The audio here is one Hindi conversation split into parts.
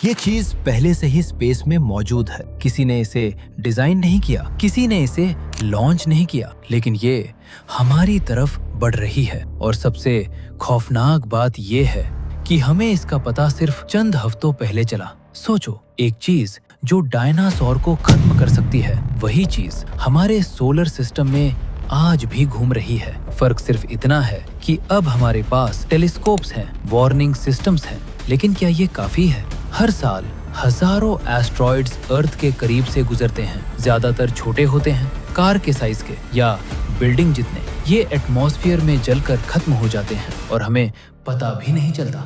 ये चीज पहले से ही स्पेस में मौजूद है। किसी ने इसे डिजाइन नहीं किया, किसी ने इसे लॉन्च नहीं किया, लेकिन ये हमारी तरफ बढ़ रही है। और सबसे खौफनाक बात ये है कि हमें इसका पता सिर्फ चंद हफ्तों पहले चला। सोचो, एक चीज जो डायनासोर को खत्म कर सकती है, वही चीज हमारे सोलर सिस्टम में आज भी घूम रही है। फर्क सिर्फ इतना है कि अब हमारे पास टेलीस्कोप्स हैं, वार्निंग सिस्टम्स हैं, लेकिन क्या ये काफी है? हर साल हजारों एस्ट्रॉइड्स अर्थ के करीब से गुजरते हैं। ज्यादातर छोटे होते हैं, कार के साइज के या बिल्डिंग जितने। ये एटमॉस्फेयर में जलकर खत्म हो जाते हैं और हमें पता भी नहीं चलता।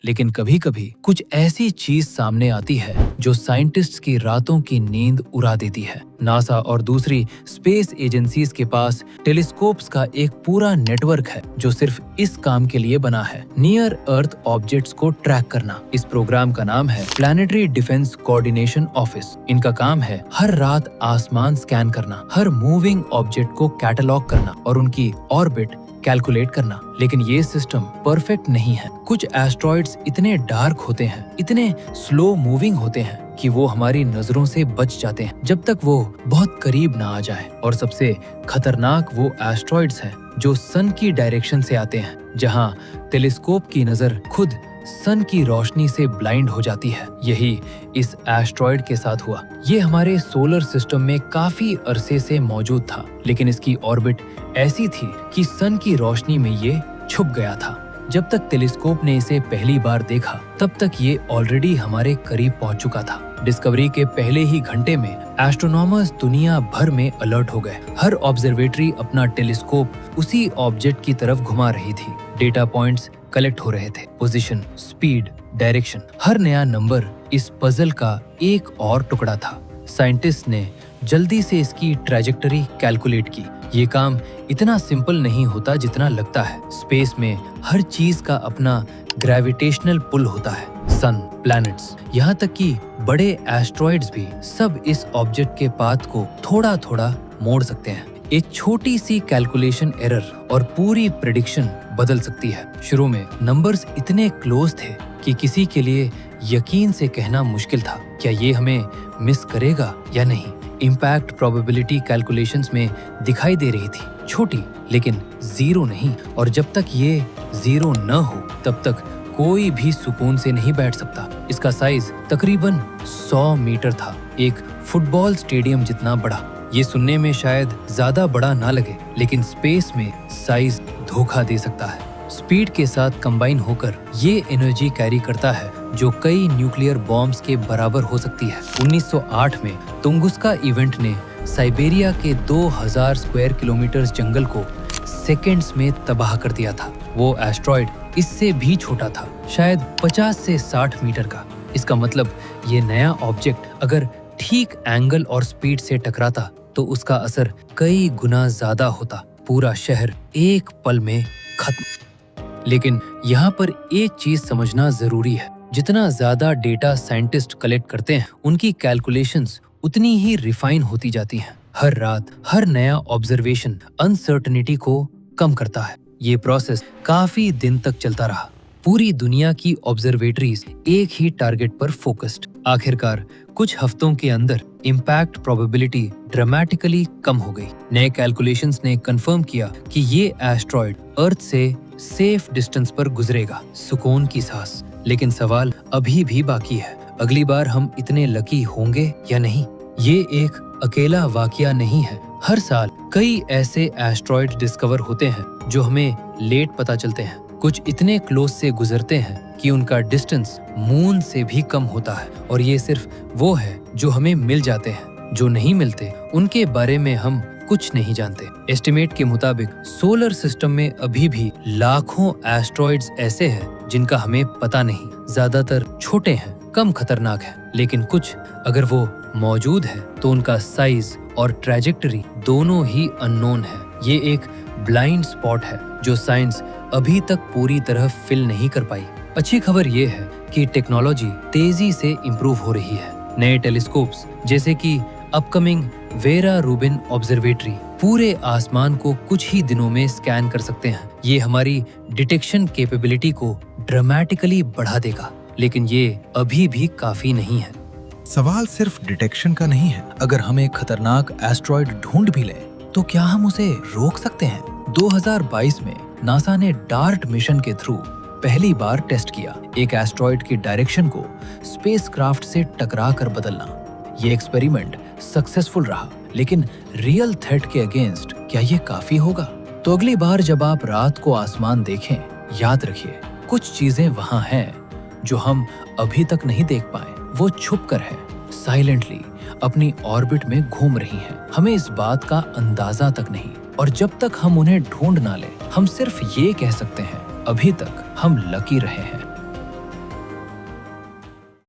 लेकिन कभी कभी कुछ ऐसी चीज सामने आती है जो साइंटिस्ट्स की रातों की नींद उड़ा देती है। नासा और दूसरी स्पेस एजेंसीज के पास टेलीस्कोप्स का एक पूरा नेटवर्क है जो सिर्फ इस काम के लिए बना है, नियर अर्थ ऑब्जेक्ट्स को ट्रैक करना। इस प्रोग्राम का नाम है प्लानिटरी डिफेंस कोऑर्डिनेशन ऑफिस। इनका काम है हर रात आसमान स्कैन करना, हर मूविंग ऑब्जेक्ट को कैटलॉग करना और उनकी ऑर्बिट कैलकुलेट करना। लेकिन ये सिस्टम परफेक्ट नहीं है। कुछ एस्ट्रॉइड्स इतने डार्क होते हैं, इतने स्लो मूविंग होते हैं कि वो हमारी नजरों से बच जाते हैं जब तक वो बहुत करीब ना आ जाए। और सबसे खतरनाक वो एस्ट्रॉइड्स हैं जो सन की डायरेक्शन से आते हैं, जहां टेलीस्कोप की नजर खुद सन की रोशनी से ब्लाइंड हो जाती है। यही इस एस्ट्रॉइड के साथ हुआ। ये हमारे सोलर सिस्टम में काफी अरसे से मौजूद था, लेकिन इसकी ऑर्बिट ऐसी थी कि सन की रोशनी में ये छुप गया था। जब तक टेलीस्कोप ने इसे पहली बार देखा, तब तक ये ऑलरेडी हमारे करीब पहुंच चुका था। डिस्कवरी के पहले ही घंटे में एस्ट्रोनॉमर्स दुनिया भर में अलर्ट हो गए। हर ऑब्जर्वेटरी अपना टेलीस्कोप उसी ऑब्जेक्ट की तरफ घुमा रही थी। डेटा पॉइंट्स कलेक्ट हो रहे थे, पोजीशन, स्पीड, डायरेक्शन। हर नया नंबर इस पजल का एक और टुकड़ा था। साइंटिस्ट ने जल्दी से इसकी ट्रैजेक्टरी कैलकुलेट की। ये काम इतना सिंपल नहीं होता जितना लगता है। स्पेस में हर चीज का अपना ग्रेविटेशनल पुल होता है। सन, प्लैनेट्स, यहाँ तक कि बड़े एस्ट्रॉइड्स भी सब इस ऑब्जेक्ट के पाथ को थोड़ा थोड़ा मोड़ सकते हैं। एक छोटी सी कैलकुलेशन एरर और पूरी प्रेडिक्शन बदल सकती है। शुरू में नंबर्स इतने क्लोज थे कि किसी के लिए यकीन से कहना मुश्किल था, क्या ये हमें मिस करेगा या नहीं। इम्पैक्ट प्रोबेबिलिटी कैलकुलेशंस में दिखाई दे रही थी, छोटी लेकिन जीरो नहीं। और जब तक ये जीरो न हो, तब तक कोई भी सुकून से नहीं बैठ सकता। इसका साइज तकरीबन 100 मीटर था, एक फुटबॉल स्टेडियम जितना बड़ा। ये सुनने में शायद ज्यादा बड़ा ना लगे, लेकिन स्पेस में साइज धोखा दे सकता है। स्पीड के साथ कंबाइन होकर ये एनर्जी कैरी करता है जो कई न्यूक्लियर बॉम्ब्स के बराबर हो सकती है। 1908 में तुंगुस्का इवेंट ने साइबेरिया के 2000 स्क्वायर किलोमीटर जंगल को सेकेंड्स में तबाह कर दिया था। वो एस्ट्रॉइड इससे भी छोटा था, शायद 50 से 60 मीटर का। इसका मतलब ये नया ऑब्जेक्ट अगर ठीक एंगल और स्पीड से टकराता तो उसका असर कई गुना ज्यादा होता। पूरा शहर एक पल में खत्म। लेकिन यहाँ पर एक चीज समझना जरूरी है, जितना ज्यादा डेटा साइंटिस्ट कलेक्ट करते हैं, उनकी कैलकुलेशंस उतनी ही रिफाइन होती जाती हैं। हर रात हर नया ऑब्जर्वेशन अनसर्टेनिटी को कम करता है। ये प्रोसेस काफी दिन तक चलता रहा। पूरी दुनिया की ऑब्जर्वेटरीज एक ही टारगेट पर फोकस्ड। आखिरकार कुछ हफ्तों के अंदर इम्पैक्ट प्रोबेबिलिटी ड्रामेटिकली कम हो गई। नए कैलकुलेशंस ने कंफर्म किया कि ये एस्ट्रॉइड अर्थ से सेफ डिस्टेंस पर गुजरेगा। सुकून की सांस। लेकिन सवाल अभी भी बाकी है, अगली बार हम इतने लकी होंगे या नहीं? ये एक अकेला वाकया नहीं है। हर साल कई ऐसे एस्ट्रॉइड डिस्कवर होते हैं जो हमें लेट पता चलते हैं। कुछ इतने क्लोज से गुजरते हैं कि उनका डिस्टेंस मून से भी कम होता है। और ये सिर्फ वो है जो हमें मिल जाते हैं। जो नहीं मिलते उनके बारे में हम कुछ नहीं जानते। एस्टिमेट के मुताबिक सोलर सिस्टम में अभी भी लाखों एस्ट्रॉइड्स ऐसे हैं जिनका हमें पता नहीं। ज्यादातर छोटे हैं, कम खतरनाक हैं, लेकिन कुछ अगर वो मौजूद है तो उनका साइज और ट्रैजेक्टरी दोनों ही अननोन है। ये एक ब्लाइंड स्पॉट है जो साइंस अभी तक पूरी तरह फिल नहीं कर पाई। अच्छी खबर ये है कि टेक्नोलॉजी तेजी से इम्प्रूव हो रही है। नए टेलीस्कोप्स जैसे कि अपकमिंग वेरा रूबिन ऑब्जर्वेटरी पूरे आसमान को कुछ ही दिनों में स्कैन कर सकते हैं। ये हमारी डिटेक्शन कैपेबिलिटी को ड्रामेटिकली बढ़ा देगा। लेकिन ये अभी भी काफी नहीं है। सवाल सिर्फ डिटेक्शन का नहीं है। अगर हम एक खतरनाक एस्ट्रॉयड ढूंढ भी लें, तो क्या हम उसे रोक सकते हैं? 2022 में नासा ने डार्ट मिशन के थ्रू पहली बार टेस्ट किया, एक एस्ट्रॉयड की डायरेक्शन को स्पेसक्राफ्ट से टकरा कर बदलना। ये एक्सपेरिमेंट सक्सेसफुल रहा, लेकिन रियल थ्रेट के अगेंस्ट क्या ये काफी होगा? तो अगली बार जब आप रात को आसमान देखें, याद रखिए कुछ चीजें वहां हैं जो हम अभी तक नहीं देख पाए। वो छुप कर है, साइलेंटली अपनी ऑर्बिट में घूम रही हैं। हमें इस बात का अंदाजा तक नहीं, और जब तक हम उन्हें ढूंढ ना लें, हम सिर्फ ये कह सकते हैं, अभी तक हम लकी रहे हैं।